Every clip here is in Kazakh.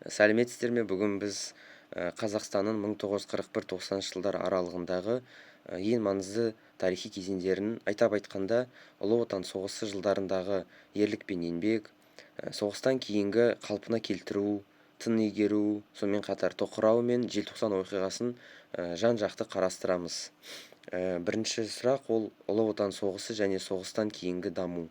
Сәлеметсіздер ме? Бүгін біз Қазақстанның 1941-90 жылдар аралығындағы ең маңызды тарихи кезеңдерін айтап айтқанда, Ұлы Отан соғысы жылдарындағы ерлік пен еңбек, соғыстан кейінгі қалпына келтіру, тың игеру, сонымен қатар тоқырау мен желтоқсан оқиғасын жан-жақты қарастырамыз. Бірінші сұрақ ол Ұлы Отан соғысы және соғыстан кейінгі даму.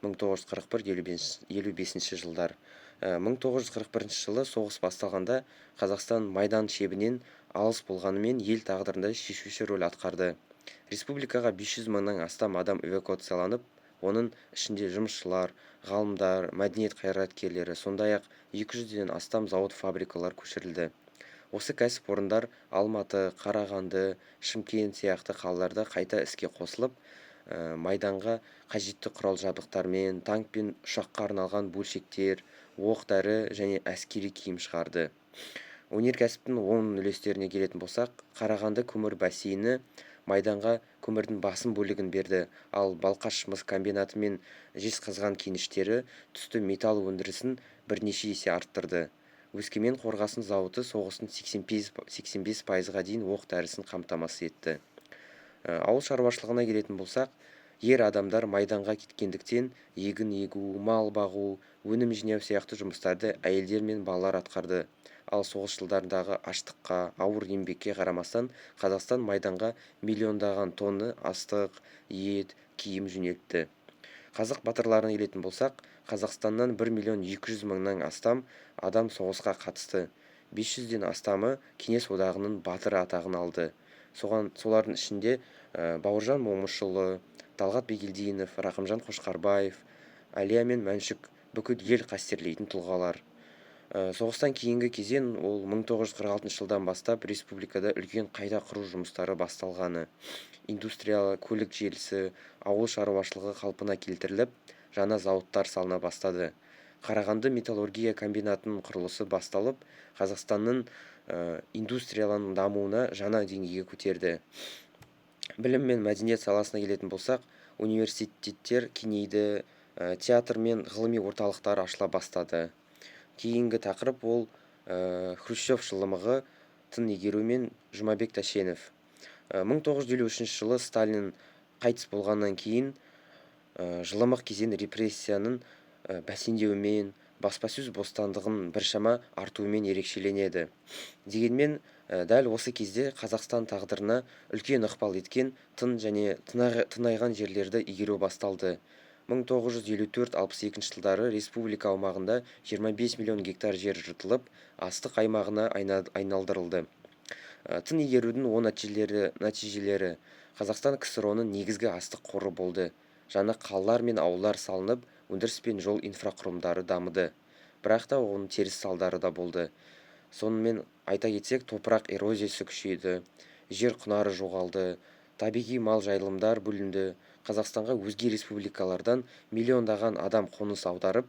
1941-55 жылдар. 1941 жылы соғыс басталғанда Қазақстан Майдан шебінен алыс болғанымен ел тағдырында шешуші рөл атқарды. Республикаға 500 мыңнан астам адам эвакуацияланып, оның ішінде жұмысшылар, ғалымдар, мәдениет қайраткерлері, сондай-ақ 200-ден астам зауыт-фабрикалар көшірілді. Осы кәсіпорындар Алматы, Қарағанды, Шымкент сияқты қалаларда қайта іске қосылып, майданға қажетті құрал-жабдықтармен, танк пен ұшаққа арналған бөлшектер, оқ-дәрі және әскери киім шығарды. Өнеркәсіптің оң үлестеріне келетін болсақ, Қарағанды көмір бассейні майданға көмірдің басым бөлігін берді, ал Балқаш мыс комбинаты мен Жезқазған кеніштері түсті металл өндірісін бірнеше есе арттырды. Өскемен қорғасын зауыты соғыстың 85%-ға дейін оқ-дәрісін қамтамасыз етті. Ауыл шаруашылығына келетін болсақ, ер адамдар майданға кеткендіктен егін егу, мал бағу, өнім жинау сияқты жұмыстарды әйелдер мен балалар атқарды. Ал соғыс жылдарындағы аштыққа, ауыр еңбекке қарамастан, Қазақстан майданға миллиондаған тонны астық, ет, киім жөнелтті. Қазақ батырларына келетін болсақ, Қазақстаннан 1.200.000-нан астам адам соғысқа қатысты. 500-ден астамы Кеңес одағының батыры атағын алды. Солардың ішінде Бауыржан Момышұлы, Талғат Бегелдинов, Рақымжан Қошқарбаев, Әлия мен Мәншүк бүкіл ел қастерлейтін тұлғалар. Соғыстан кейінгі кезең ол 1946 жылдан бастап республикада үлкен қайта құру жұмыстары басталғаны. Индустриялы көлік желісі, ауыл шаруашылығы қалпына келтіріліп, жаңа зауыттар салына бастады. Қарағанды металлургия комбинатының құрылысы басталып, Қазақстанның индустрияланың дамуына жаңа деңгейге көтерді. Білім мен мәдениет саласына келетін болсақ, университеттер кеңейді, театр мен ғылыми орталықтар ашыла бастады. Кейінгі тақырып ол Хрущев жылымығы, тың игеру мен Жұмабек Тәшенов. 1953 жылы Сталин қайтыс болғаннан кейін жылымық кезең репрессияның бәсеңдеуімен, баспасөз бостандығын біршама артуымен ерекшеленеді. Дегенмен, дәл осы кезде Қазақстан тағдырына үлкен ықпал еткен тың және тыңайған жерлерді игеру басталды. 1954-62 жылдары республика аумағында 25 миллион гектар жер жыртылып, астық аймағына айналдырылды. Тың игерудің оң нәтижелері Қазақстан КСР-ның негізгі астық қоры болды. Жаңа қалалар мен ауылдар салынып, өндіріс пен жол инфрақұрылымдары дамыды. Бірақ та оның теріс салдары да болды. Сонымен айта кетсек, топырақ эрозиясы күшейді, жер құнары жоғалды, табиғи мал жайылымдар бөлінді. Қазақстанға өзге республикалардан миллиондаған адам қоныс аударып,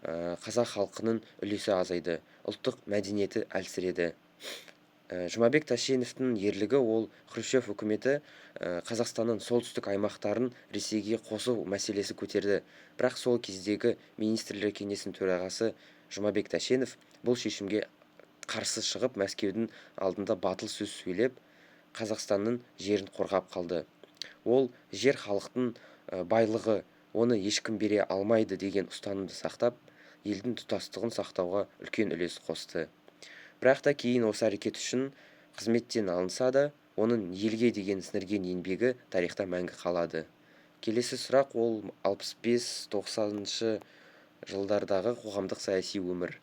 қазақ халқының үлесі азайды, ұлттық мәдениеті әлсіреді. Жұмабек Тәшеновтің ерлігі ол Хрущев үкіметі Қазақстанның солтүстік аймақтарын Ресейге қосу мәселесі көтерді. Бірақ сол кездегі министрлер кеңесінің төрағасы Жұмабек Тәшенов бұл шешімге қарсы шығып, Мәскеудің алдында батыл сөз сөйлеп, Қазақстанның жерін қорғап қалды. Ол жер халықтың байлығы, оны ешкім бере алмайды деген ұстанымды сақтап, елдің тұтастығын сақтауға үлкен үлес қосты. Бірақ та кейін осы әрекет үшін қызметтен алынса да, оның елге деген сіңірген еңбегі тарихта мәңгі қалады. Келесі сұрақ ол 65-90 жылдардағы қоғамдық саяси өмір.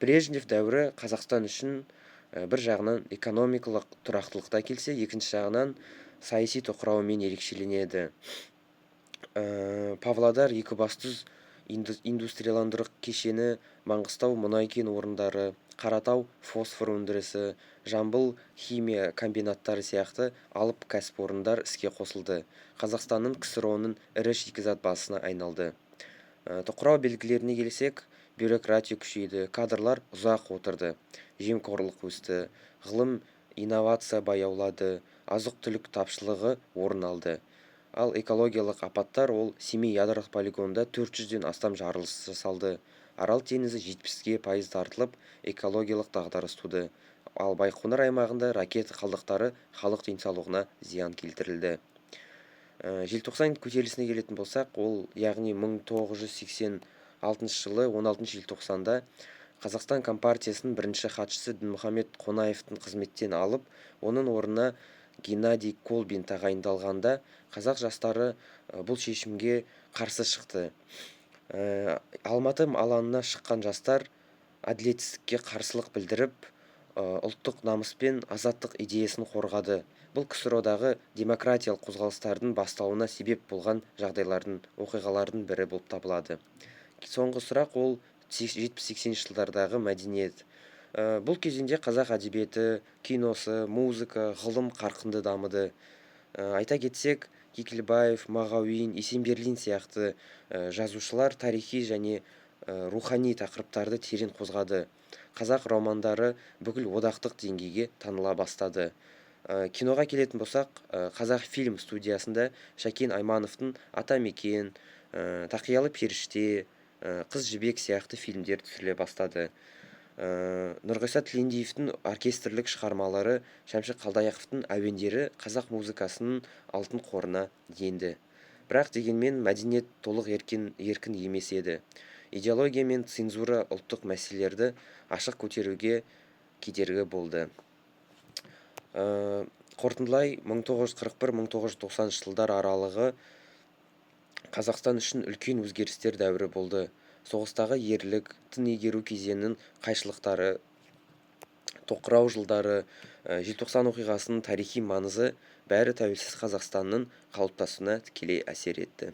Брежнев дәуірі Қазақстан үшін бір жағынан экономикалық тұрақтылықта келсе, екінші жағынан саяси тоқырауымен ерекшеленеді. Павлодар Екібастұз индустрияландырық кешені, Маңғыстау мұнай кен орындары, Қаратау фосфор өндірісі, Жамбыл химия комбинаттары сияқты алып кәсіпорындар іске қосылды. Қазақстанның КСР-ның ірі шикізат басына айналды. Тоқырау белгілеріне келсек, бюрократия күшейді, кадрлар ұзақ отырды, жемқорлық өсті, ғылым, инновация баяулады, азық-түлік тапшылығы орын алды. Ал экологиялық апаттар ол Семей ядролық полигонында 400-ден астам жарылыс жасалды. Арал теңізі 70% тартылып, экологиялық дағдарыс туды. Ал Байқоңыр аймағында ракета қалдықтары халық денсаулығына зиян келтірілді. Желтоқсан көтерілісіне келетін болсақ, ол яғни 1986 жылы 16 желтоқсанда Қазақстан Компартиясының бірінші хатшысы Дінмұхамед Қонаевтың қызметтен алып, оның орнына Геннадий Колбин тағайындалғанда, қазақ жастары бұл шешімге қарсы шықты. Алматы алаңына шыққан жастар әділетсіздікке қарсылық білдіріп, ұлттық намыс пен азаттық идеясын қорғады. Бұл КСРО-дағы демократиялық қозғалыстардың бастауына себеп болған оқиғалардың бірі болып табылады. Соңғы сұрақ ол 70-80 жылдардағы мәдениет. Бұл кезеңде қазақ әдебиеті, киносы, музыка, ғылым қарқынды дамыды. Айта кетсек, Кекілбаев, Мағауин, Есенберлин сияқты жазушылар тарихи және рухани тақырыптарды терең қозғады. Қазақ романдары бүкіл одақтық деңгейге таныла бастады. Киноға келетін болсақ, Қазақ фильм студиясында Шәкен Аймановтың Атамекен, Тақиялы періште, Қыз жібек сияқты фильмдер түсіріле бастады. Нұрғиса Тілендиевтің оркестрлік шығармалары, Шәмші Қалдаяқовтың әуендері қазақ музыкасының алтын қорына енді. Бірақ дегенмен мәдениет толық еркін емес еді. Идеология мен цензура ұлттық мәселелерді ашық көтеруге кедергі болды. Қорытындылай, 1941-1990 жылдар аралығы Қазақстан үшін үлкен өзгерістер дәуірі болды. Соғыстағы ерлік, тың игеру кезеңінің қайшылықтары, тоқырау жылдары, желтоқсан оқиғасының тарихи маңызы бәрі тәуелсіз Қазақстанның қалыптасуына тікелей әсер етті.